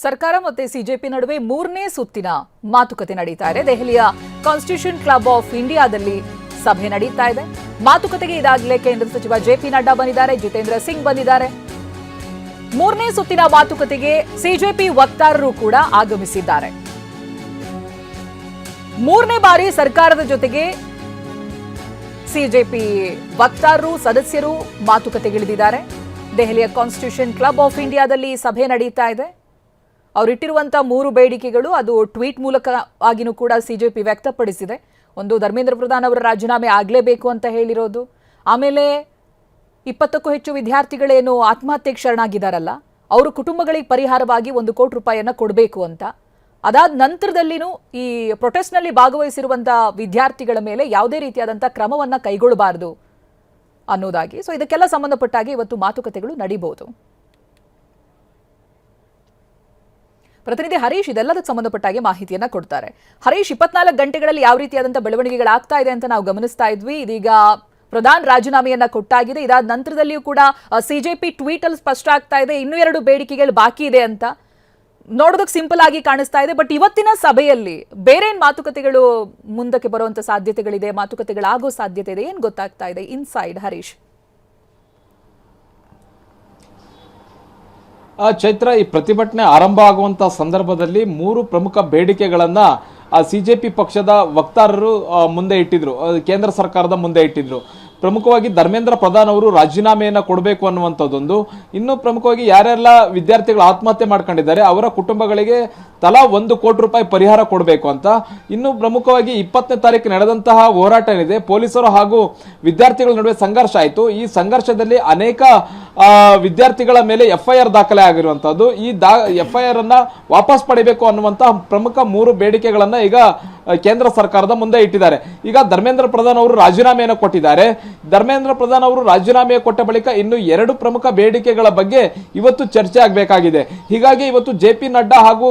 ಸರ್ಕಾರ ಮತ್ತೆ ಸಿಜೆಪಿ ನಡುವೆ ಮೂರನೇ ಸುತ್ತಿನ ಮಾತುಕತೆ ನಡೀತಾ ಇದೆ. ದೆಹಲಿಯ ಕಾನ್ಸ್ಟಿಟ್ಯೂಷನ್ ಕ್ಲಬ್ ಆಫ್ ಇಂಡಿಯಾದಲ್ಲಿ ಸಭೆ ನಡೀತಾ ಇದೆ. ಮಾತುಕತೆಗೆ ಇದಾಗಲೇ ಕೇಂದ್ರ ಸಚಿವ ಜೆಪಿ ನಡ್ಡಾ ಬಂದಿದ್ದಾರೆ, ಜಿತೇಂದ್ರ ಸಿಂಗ್ ಬಂದಿದ್ದಾರೆ. ಮೂರನೇ ಸುತ್ತಿನ ಮಾತುಕತೆಗೆ ಸಿಜೆಪಿ ವಕ್ತಾರರು ಕೂಡ ಆಗಮಿಸಿದ್ದಾರೆ. ಮೂರನೇ ಬಾರಿ ಸರ್ಕಾರದ ಜೊತೆಗೆ ಸಿಜೆಪಿ ವಕ್ತಾರರು ಸದಸ್ಯರು ಮಾತುಕತೆಗಿಳಿದಿದ್ದಾರೆ. ದೆಹಲಿಯ ಕಾನ್ಸ್ಟಿಟ್ಯೂಷನ್ ಕ್ಲಬ್ ಆಫ್ ಇಂಡಿಯಾದಲ್ಲಿ ಸಭೆ ನಡೀತಾ ಇದೆ. ಅವರಿಟ್ಟಿರುವಂತಹ ಮೂರು ಬೇಡಿಕೆಗಳು ಅದು ಟ್ವೀಟ್ ಮೂಲಕವಾಗಿಯೂ ಕೂಡ ಸಿಜೆಪಿ ವ್ಯಕ್ತಪಡಿಸಿದೆ. ಒಂದು, ಧರ್ಮೇಂದ್ರ ಪ್ರಧಾನ್ ಅವರ ರಾಜೀನಾಮೆ ಆಗಲೇಬೇಕು ಅಂತ ಹೇಳಿರೋದು. ಆಮೇಲೆ 20ಕ್ಕೂ ಹೆಚ್ಚು ವಿದ್ಯಾರ್ಥಿಗಳೇನು ಆತ್ಮಹತ್ಯೆಗೆ ಶರಣಾಗಿದ್ದಾರಲ್ಲ, ಅವರ ಕುಟುಂಬಗಳಿಗೆ ಪರಿಹಾರವಾಗಿ 1 ಕೋಟಿ ರೂಪಾಯಿಯನ್ನು ಕೊಡಬೇಕು ಅಂತ. ಅದಾದ ನಂತರದಲ್ಲಿನೂ ಈ ಪ್ರೊಟೆಸ್ಟ್ನಲ್ಲಿ ಭಾಗವಹಿಸಿರುವಂತಹ ವಿದ್ಯಾರ್ಥಿಗಳ ಮೇಲೆ ಯಾವುದೇ ರೀತಿಯಾದಂತಹ ಕ್ರಮವನ್ನ ಕೈಗೊಳ್ಳಬಾರದು ಅನ್ನೋದಾಗಿ. ಸೊ ಇದಕ್ಕೆಲ್ಲ ಸಂಬಂಧಪಟ್ಟಾಗಿ ಇವತ್ತು ಮಾತುಕತೆಗಳು ನಡೀಬಹುದು. ಪ್ರತಿನಿಧಿ ಹರೀಶ್ ಇದೆಲ್ಲದಕ್ಕೆ ಸಂಬಂಧಪಟ್ಟಾಗಿ ಮಾಹಿತಿಯನ್ನ ಕೊಡ್ತಾರೆ. ಹರೀಶ್, 24 ಗಂಟೆಗಳಲ್ಲಿ ಯಾವ ರೀತಿಯಾದಂತಹ ಬೆಳವಣಿಗೆಗಳಾಗ್ತಾ ಇದೆ ಅಂತ ನಾವು ಗಮನಿಸ್ತಾ ಇದ್ವಿ. ಇದೀಗ ಪ್ರಧಾನ್ ರಾಜೀನಾಮೆಯನ್ನ ಕೊಟ್ಟಾಗಿದೆ. ಇದಾದ ನಂತರದಲ್ಲಿಯೂ ಕೂಡ ಸಿಜೆಪಿ ಟ್ವೀಟ್ ಅಲ್ಲಿ ಸ್ಪಷ್ಟ ಆಗ್ತಾ ಇದೆ, ಇನ್ನೂ 2 ಬೇಡಿಕೆಗಳು ಬಾಕಿ ಇದೆ ಅಂತ. ನೋಡೋದಕ್ಕೆ ಸಿಂಪಲ್ ಆಗಿ ಕಾಣಿಸ್ತಾ ಇದೆ. ಬಟ್ ಇವತ್ತಿನ ಸಭೆಯಲ್ಲಿ ಬೇರೇನ್ ಮಾತುಕತೆಗಳು ಮುಂದಕ್ಕೆ ಬರುವಂತ ಸಾಧ್ಯತೆಗಳಿದೆ, ಮಾತುಕತೆಗಳಾಗೋ ಸಾಧ್ಯತೆ ಇದೆ, ಏನ್ ಗೊತ್ತಾಗ್ತಾ ಇದೆ ಇನ್ಸೈಡ್ ಹರೀಶ್? ಚೈತ್ರ, ಈ ಪ್ರತಿಭಟನೆ ಆರಂಭ ಆಗುವಂತಹ ಸಂದರ್ಭದಲ್ಲಿ 3 ಪ್ರಮುಖ ಬೇಡಿಕೆಗಳನ್ನ ಸಿಜೆಪಿ ಪಕ್ಷದ ವಕ್ತಾರರು ಮುಂದೆ ಇಟ್ಟಿದ್ರು, ಕೇಂದ್ರ ಸರ್ಕಾರದ ಮುಂದೆ ಇಟ್ಟಿದ್ರು. ಪ್ರಮುಖವಾಗಿ ಧರ್ಮೇಂದ್ರ ಪ್ರಧಾನ್ ಅವರು ರಾಜೀನಾಮೆಯನ್ನು ಕೊಡಬೇಕು ಅನ್ನುವಂಥದ್ದೊಂದು, ಇನ್ನು ಪ್ರಮುಖವಾಗಿ ಯಾರೆಲ್ಲ ವಿದ್ಯಾರ್ಥಿಗಳು ಆತ್ಮಹತ್ಯೆ ಮಾಡ್ಕೊಂಡಿದ್ದಾರೆ ಅವರ ಕುಟುಂಬಗಳಿಗೆ ತಲಾ 1 ಕೋಟಿ ರೂಪಾಯಿ ಪರಿಹಾರ ಕೊಡಬೇಕು ಅಂತ. ಇನ್ನು ಪ್ರಮುಖವಾಗಿ 20ನೇ ತಾರೀಕು ನಡೆದಂತಹ ಹೋರಾಟ ಏನಿದೆ, ಪೊಲೀಸರು ಹಾಗೂ ವಿದ್ಯಾರ್ಥಿಗಳ ನಡುವೆ ಸಂಘರ್ಷ ಆಯಿತು. ಈ ಸಂಘರ್ಷದಲ್ಲಿ ಅನೇಕ ವಿದ್ಯಾರ್ಥಿಗಳ ಮೇಲೆ FIR ದಾಖಲೆ ಆಗಿರುವಂತಹದ್ದು. ಈ FIR ಅನ್ನ ವಾಪಸ್ ಪಡಿಬೇಕು ಅನ್ನುವಂತಹ ಪ್ರಮುಖ 3 ಬೇಡಿಕೆಗಳನ್ನ ಈಗ ಕೇಂದ್ರ ಸರ್ಕಾರದ ಮುಂದೆ ಇಟ್ಟಿದ್ದಾರೆ. ಈಗ ಧರ್ಮೇಂದ್ರ ಪ್ರಧಾನ್ ಅವರು ರಾಜೀನಾಮೆಯನ್ನು ಕೊಟ್ಟಿದ್ದಾರೆ. ಧರ್ಮೇಂದ್ರ ಪ್ರಧಾನ್ ಅವರು ರಾಜೀನಾಮೆ ಕೊಟ್ಟ ಬಳಿಕ ಇನ್ನು 2 ಪ್ರಮುಖ ಬೇಡಿಕೆಗಳ ಬಗ್ಗೆ ಇವತ್ತು ಚರ್ಚೆ ಆಗಬೇಕಾಗಿದೆ. ಹೀಗಾಗಿ ಇವತ್ತು ಜೆಪಿ ನಡ್ಡಾ ಹಾಗೂ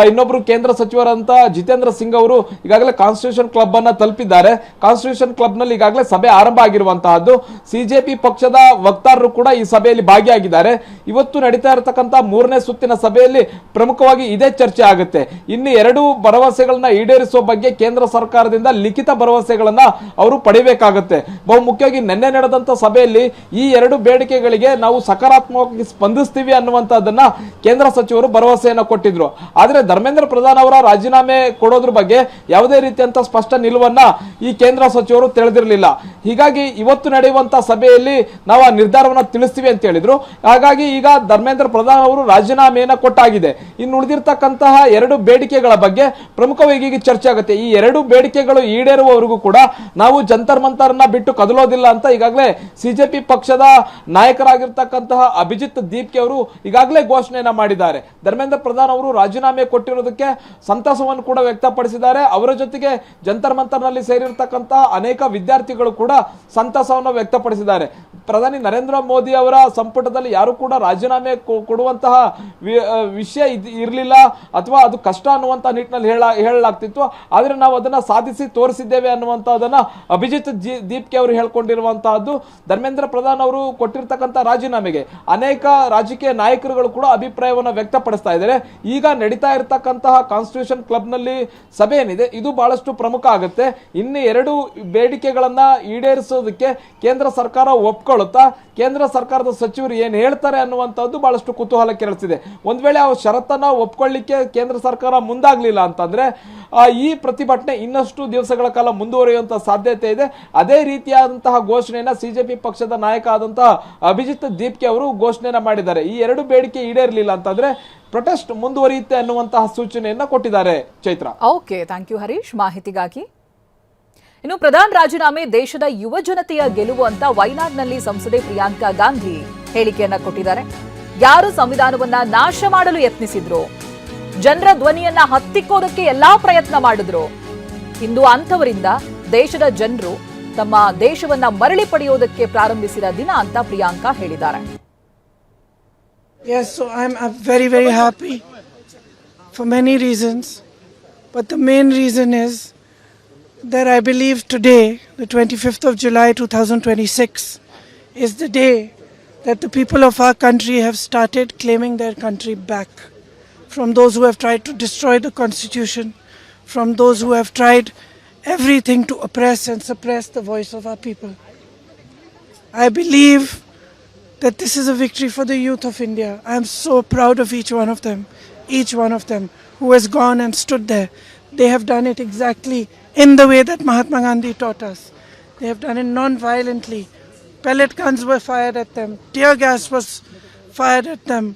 ಇನ್ನೊಬ್ರು ಕೇಂದ್ರ ಸಚಿವರಂತ ಜಿತೇಂದ್ರ ಸಿಂಗ್ ಅವರು ಈಗಾಗಲೇ ಕಾನ್ಸ್ಟಿಟ್ಯೂಷನ್ ಕ್ಲಬ್ ಅನ್ನ ತಲುಪಿದ್ದಾರೆ. ಕಾನ್ಸ್ಟಿಟ್ಯೂಷನ್ ಕ್ಲಬ್ ನಲ್ಲಿ ಈಗಾಗಲೇ ಸಭೆ ಆರಂಭ ಆಗಿರುವಂತಹದ್ದು. ಸಿಜೆಪಿ ಪಕ್ಷದ ವಕ್ತಾರರು ಕೂಡ ಈ ಸಭೆಯಲ್ಲಿ ಭಾಗಿಯಾಗಿದ್ದಾರೆ. ಇವತ್ತು ನಡೀತಾ ಇರತಕ್ಕಂತ 3ನೇ ಸುತ್ತಿನ ಸಭೆಯಲ್ಲಿ ಪ್ರಮುಖವಾಗಿ ಇದೇ ಚರ್ಚೆ ಆಗುತ್ತೆ. ಇನ್ನು 2 ಭರವಸೆಗಳನ್ನ ಈಡೇರಿಸುವ ಬಗ್ಗೆ ಕೇಂದ್ರ ಸರ್ಕಾರದಿಂದ ಲಿಖಿತ ಭರವಸೆಗಳನ್ನ ಅವರು ಪಡಿಬೇಕಾಗುತ್ತೆ. ಬಹುಮುಖ್ಯವಾಗಿ ನಿನ್ನೆ ನಡೆದಂತ ಸಭೆಯಲ್ಲಿ ಈ 2 ಬೇಡಿಕೆಗಳಿಗೆ ನಾವು ಸಕಾರಾತ್ಮಕವಾಗಿ ಸ್ಪಂದಿಸ್ತೀವಿ ಅನ್ನುವಂತಹದನ್ನ ಕೇಂದ್ರ ಸಚಿವರು ಭರವಸೆಯನ್ನು ಕೊಟ್ಟಿದ್ರು. ಆದ್ರೆ ಧರ್ಮೇಂದ್ರ ಪ್ರಧಾನ್ ಅವರ ರಾಜೀನಾಮೆ ಕೊಡೋದ್ರ ಬಗ್ಗೆ ಯಾವುದೇ ರೀತಿಯಂತ ಸ್ಪಷ್ಟ ನಿಲುವನ್ನ ಈ ಕೇಂದ್ರ ಸಚಿವರು ತಿಳಿದಿರಲಿಲ್ಲ. ಹೀಗಾಗಿ ಇವತ್ತು ನಡೆಯುವಂತಹ ಸಭೆಯಲ್ಲಿ ನಾವು ಆ ನಿರ್ಧಾರವನ್ನು ತಿಳಿಸ್ತೀವಿ ಅಂತ ಹೇಳಿದ್ರು. ಹಾಗಾಗಿ ಈಗ ಧರ್ಮೇಂದ್ರ ಪ್ರಧಾನ್ ಅವರು ರಾಜೀನಾಮೆಯನ್ನ ಕೊಟ್ಟಾಗಿದೆ. ಇನ್ನು ಉಳಿದಿರ್ತಕ್ಕಂತಹ 2 ಬೇಡಿಕೆಗಳ ಬಗ್ಗೆ ಪ್ರಮುಖವಾಗಿ ಈಗ ಚರ್ಚೆ ಆಗುತ್ತೆ. ಈ 2 ಬೇಡಿಕೆಗಳು ಈಡೇರುವವರೆಗೂ ಕೂಡ ನಾವು ಜಂತರ್ ಮಂತರ್ನ ಬಿಟ್ಟು ಕದಲೋದಿಲ್ಲ ಅಂತ ಈಗಾಗಲೇ ಸಿಜೆಪಿ ಪಕ್ಷದ ನಾಯಕರಾಗಿರ್ತಕ್ಕಂತಹ ಅಭಿಜಿತ್ ದೀಪ್ಕೆ ಅವರು ಈಗಾಗಲೇ ಘೋಷಣೆಯನ್ನ ಮಾಡಿದ್ದಾರೆ. ಧರ್ಮೇಂದ್ರ ಪ್ರಧಾನ್ ಅವರು ರಾಜೀನಾಮೆ ಕೊಟ್ಟಿರೋದಕ್ಕೆ ಸಂತಸವನ್ನು ಕೂಡ ವ್ಯಕ್ತಪಡಿಸಿದ್ದಾರೆ. ಅವರ ಜೊತೆಗೆ ಜಂತರ್ ಮಂತರ್ನಲ್ಲಿ ಸೇರಿರ್ತಕ್ಕಂತಹ ಅನೇಕ ವಿದ್ಯಾರ್ಥಿಗಳು ಕೂಡ ಸಂತಸವನ್ನು ವ್ಯಕ್ತಪಡಿಸಿದ್ದಾರೆ. ಪ್ರಧಾನಿ ನರೇಂದ್ರ ಮೋದಿ ಅವರ ಸಂಪುಟದಲ್ಲಿ ಯಾರು ಕೂಡ ರಾಜೀನಾಮೆ ಕೊಡುವಂತಹ ವಿಷಯ ಇರಲಿಲ್ಲ ಅಥವಾ ಅದು ಕಷ್ಟ ಅನ್ನುವಂತಹ ನಿಟ್ಟಿನಲ್ಲಿ ಹೇಳಲಾಗ್ತಿತ್ತು. ಆದ್ರೆ ನಾವು ಅದನ್ನ ಸಾಧಿಸಿ ತೋರಿಸಿದ್ದೇವೆ ಅನ್ನುವಂತಹದನ್ನ ಅಭಿಜಿತ್ ದೀಪ್ಕೆ ಅವರು ಹೇಳ್ಕೊಂಡಿರುವಂತಹದ್ದು. ಧರ್ಮೇಂದ್ರ ಪ್ರಧಾನ್ ಅವರು ಕೊಟ್ಟಿರ್ತಕ್ಕಂಥ ರಾಜೀನಾಮೆಗೆ ಅನೇಕ ರಾಜಕೀಯ ನಾಯಕರುಗಳು ಕೂಡ ಅಭಿಪ್ರಾಯವನ್ನು ವ್ಯಕ್ತಪಡಿಸ್ತಾ ಇದ್ದಾರೆ. ಈಗ ನಡೀತಾ ಇರತಕ್ಕಂತಹ ಕಾನ್ಸ್ಟಿಟ್ಯೂಷನ್ ಕ್ಲಬ್ ನಲ್ಲಿ ಸಭೆ ಏನಿದೆ ಇದು ಬಹಳಷ್ಟು ಪ್ರಮುಖ ಆಗುತ್ತೆ. ಇನ್ನು 2 ಬೇಡಿಕೆಗಳನ್ನ ಈಡೇರಿಸೋದಕ್ಕೆ ಕೇಂದ್ರ ಸರ್ಕಾರ ಒಪ್ಕೊಳ್ಳುತ್ತಾ, ಕೇಂದ್ರ ಸರ್ಕಾರದ ಸಚಿವರು ಏನ್ ಹೇಳ್ತಾರೆ ಅನ್ನುವಂಥದ್ದು ಬಹಳಷ್ಟು ಕುತೂಹಲ ಕೆರಳಿಸಿದೆ. ಒಂದ್ ವೇಳೆ ಆ ಷರತ್ತನ್ನ ಒಪ್ಕೊಳ್ಳಿಕ್ಕೆ ಕೇಂದ್ರ ಸರ್ಕಾರ ಮುಂದಾಗ್ಲಿಲ್ಲ ಅಂತಂದ್ರೆ ಈ ಪ್ರತಿಭಟನೆ ಇನ್ನಷ್ಟು ದಿವಸಗಳ ಕಾಲ ಮುಂದುವರಿಯುವಂತಹ ಸಾಧ್ಯತೆ ಇದೆ. ಅದೇ ರೀತಿಯಾದಂತಹ ಘೋಷಣೆಯನ್ನ ಸಿಜೆಪಿ ಪಕ್ಷದ ನಾಯಕ ಆದಂತಹ ಅಭಿಜಿತ್ ದೀಪ್ಕೆ ಅವರು ಘೋಷಣೆಯನ್ನ ಮಾಡಿದ್ದಾರೆ. ಈ 2 ಬೇಡಿಕೆ ಈಡೇರಲಿಲ್ಲ ಅಂತಂದ್ರೆ ಪ್ರೊಟೆಸ್ಟ್ ಮುಂದುವರಿಯುತ್ತೆ ಅನ್ನುವಂತಹ ಸೂಚನೆಯನ್ನ ಕೊಟ್ಟಿದ್ದಾರೆ. Chaitra, okay, thank you Harish ಮಾಹಿತಿಗಾಗಿ. ಇನ್ನು ಪ್ರಧಾನ್ ರಾಜೀನಾಮೆ ದೇಶದ ಯುವ ಜನತೆಯ ಗೆಲುವು ಅಂತ ವಯನಾಡ್ನಲ್ಲಿ ಸಂಸದೆ ಪ್ರಿಯಾಂಕಾ ಗಾಂಧಿ ಹೇಳಿಕೆಯನ್ನ ಕೊಟ್ಟಿದ್ದಾರೆ. ಯಾರು ಸಂವಿಧಾನವನ್ನ ನಾಶ ಮಾಡಲು ಯತ್ನಿಸಿದ್ರು, ಜನರ ಧ್ವನಿಯನ್ನ ಹತ್ತಿಕ್ಕೋದಕ್ಕೆ ಎಲ್ಲಾ ಪ್ರಯತ್ನ ಮಾಡಿದ್ರು, ಇಂದು ಅಂಥವರಿಂದ ದೇಶದ ಜನರು ತಮ್ಮ ದೇಶವನ್ನ ಮರಳಿ ಪಡೆಯೋದಕ್ಕೆ ಪ್ರಾರಂಭಿಸಿದ ದಿನ ಅಂತ ಪ್ರಿಯಾಂಕಾ ಹೇಳಿದ್ದಾರೆ. Yes, so I'm very, very happy for many reasons. But the main reason is that I believe today, the 25th of July 2026, is the day that the people of our country have started claiming their country back from those who have tried to destroy the Constitution, from those who have tried everything to oppress and suppress the voice of our people. I believe that this is a victory for the youth of India. I am so proud of each one of them who has gone and stood there. They have done it exactly in the way that Mahatma Gandhi taught us. They have done it non-violently. Pellet guns were fired at them. Tear gas was fired at them.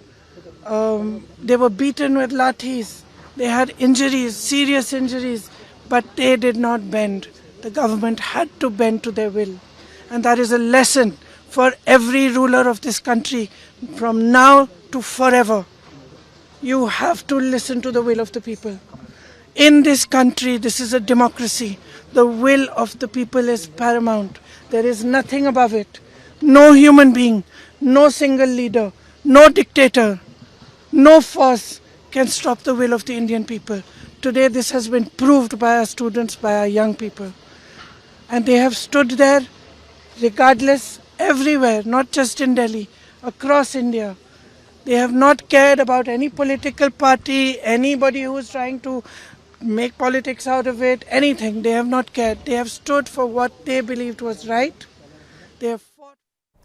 They were beaten with lathis. They had injuries, serious injuries, but they did not bend. The government had to bend to their will. And that is a lesson for every ruler of this country from now to forever. You have to listen to the will of the people. In this country, this is a democracy. The will of the people is paramount. There is nothing above it. No human being, no single leader, no dictator, no force can stop the will of the Indian people. Today, this has been proved by our students, by our young people. And they have stood there regardless, everywhere, not just in Delhi, across India. They have not cared about any political party, anybody who is trying to make politics out of it, anything. They have not cared. They have stood for what they believed was right. They have